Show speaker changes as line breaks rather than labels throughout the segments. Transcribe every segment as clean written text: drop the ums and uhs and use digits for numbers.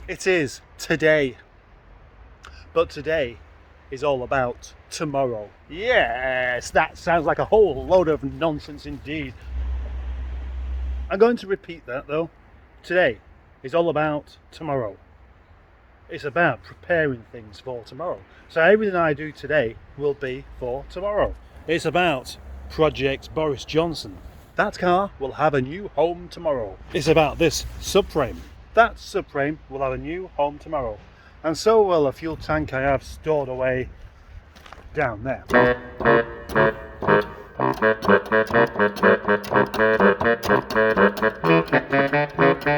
It is today, but today is all about tomorrow. Yes, that sounds like a whole load of nonsense indeed. I'm going to repeat that though. Today is all about tomorrow. It's about preparing things for tomorrow. So everything I do today will be for tomorrow. It's about Project Boris Johnson. That car will have a new home tomorrow. It's about this subframe. That subframe will have a new home tomorrow. And so will a fuel tank I have stored away down there.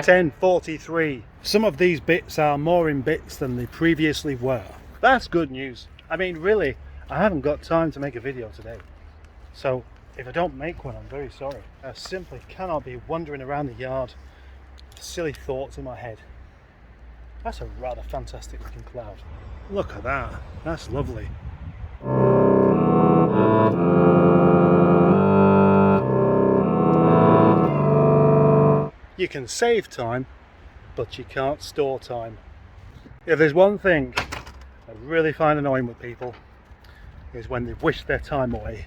10:43. Some of these bits are more in bits than they previously were. That's good news. I mean, really, I haven't got time to make a video today. So if I don't make one, I'm very sorry. I simply cannot be wandering around the yard with silly thoughts in my head. That's a rather fantastic looking cloud. Look at that. That's lovely. You can save time, but you can't store time. If there's one thing I really find annoying with people, is when they wish their time away.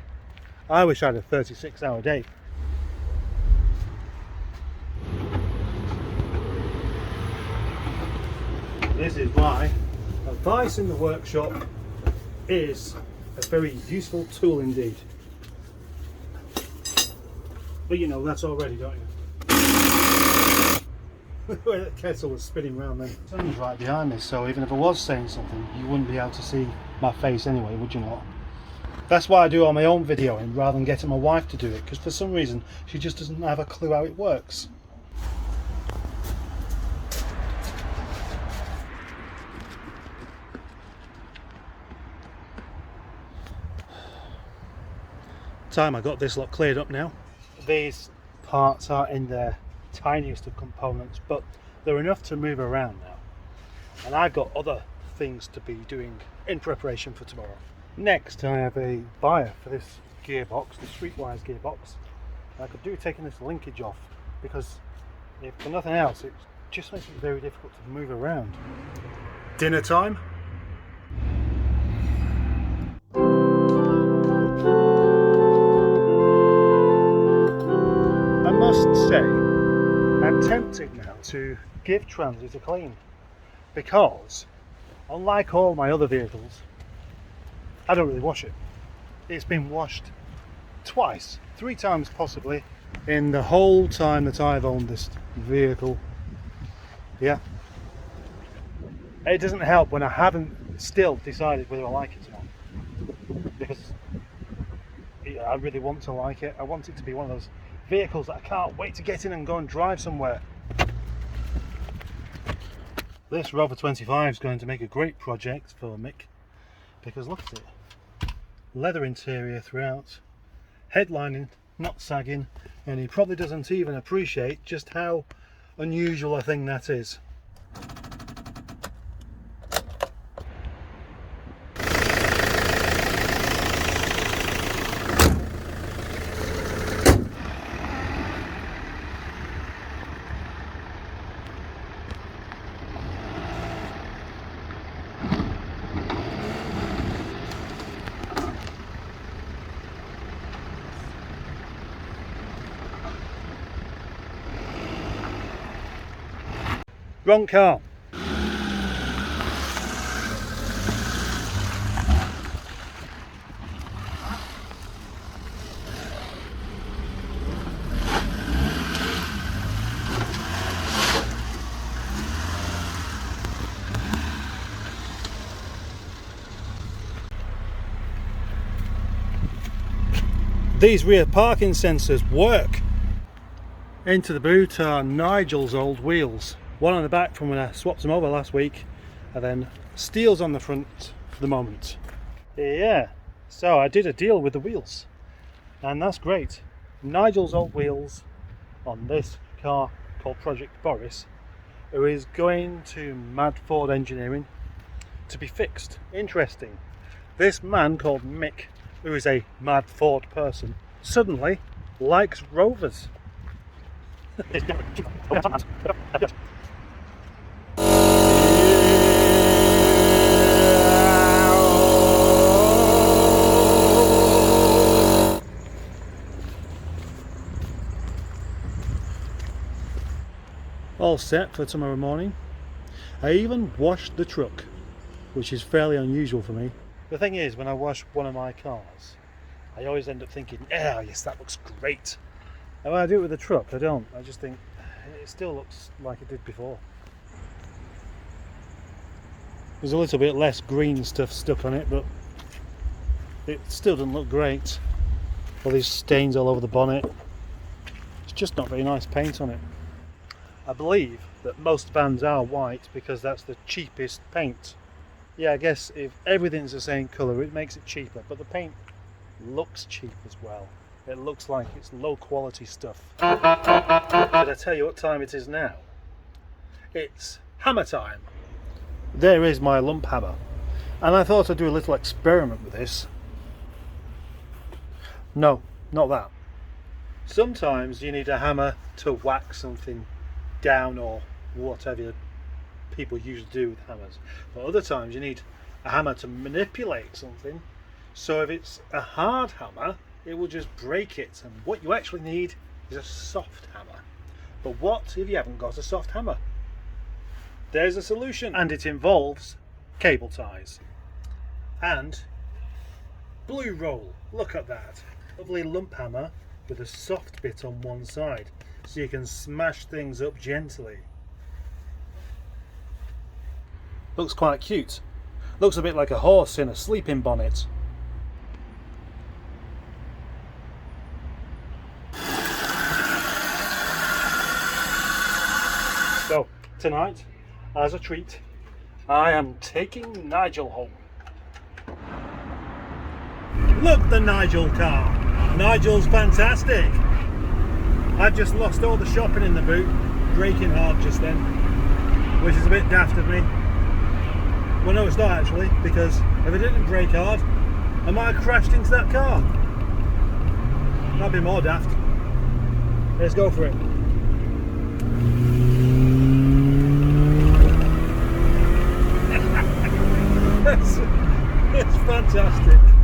I wish I had a 36-hour day. This is why advice in the workshop is a very useful tool indeed. But you know that's already, don't you? The kettle was spinning round then. The sun's right behind me, so even if I was saying something, you wouldn't be able to see my face anyway, would you not? That's why I do all my own videoing rather than getting my wife to do it, because for some reason she just doesn't have a clue how it works. Time I got this lot cleared up now. These parts are in their tiniest of components, but they're enough to move around now. And I've got other things to be doing in preparation for tomorrow. Next, I have a buyer for this gearbox, the Streetwise gearbox. I could do taking this linkage off, because if for nothing else, it just makes it very difficult to move around. Dinner time. I must say, I'm tempted now to give Transit a clean, because unlike all my other vehicles, I don't really wash it. It's been washed twice, 3 times possibly, in the whole time that I've owned this vehicle. Yeah. It doesn't help when I haven't still decided whether I like it or not, because I really want to like it. I want it to be one of those vehicles that I can't wait to get in and go and drive somewhere. This Rover 25 is going to make a great project for Mick, because look at it. Leather interior throughout, headlining not sagging, and he probably doesn't even appreciate just how unusual a thing that is. Wrong car. These rear parking sensors work. Into the boot are Nigel's old wheels. One on the back from when I swapped them over last week, and then steels on the front for the moment. Yeah, so I did a deal with the wheels, and that's great. Nigel's old wheels on this car called Project Boris, who is going to Mad Ford Engineering to be fixed. Interesting. This man called Mick, who is a Mad Ford person, suddenly likes Rovers. all set for tomorrow morning. I even washed the truck, which is fairly unusual for me. The thing is, when I wash one of my cars, I always end up thinking, "Yeah, yes, that looks great." And when I do it with the truck, I don't. I just think it still looks like it did before. There's a little bit less green stuff stuck on it, but it still doesn't look great. All these stains all over the bonnet. It's just not very nice paint on it. I believe that most vans are white because that's the cheapest paint. Yeah, I guess if everything's the same colour, it makes it cheaper, but the paint looks cheap as well. It looks like it's low quality stuff. Should I tell you what time it is now? It's hammer time. There is my lump hammer, and I thought I'd do a little experiment with this. No, not that. Sometimes you need a hammer to whack something down or whatever people usually do with hammers, but other times you need a hammer to manipulate something. So if it's a hard hammer, it will just break it, and what you actually need is a soft hammer. But what if you haven't got a soft hammer? There's a solution, and it involves cable ties and blue roll. Look at that lovely lump hammer with a soft bit on one side, so you can smash things up gently. Looks quite cute. Looks a bit like a horse in a sleeping bonnet. So tonight, as a treat, I am taking Nigel home. Look, the Nigel car. Nigel's fantastic. I've just lost all the shopping in the boot, braking hard just then, which is a bit daft of me. Well, no, it's not actually, because if I didn't brake hard, I might have crashed into that car. That'd be more daft. Let's go for it. It's fantastic.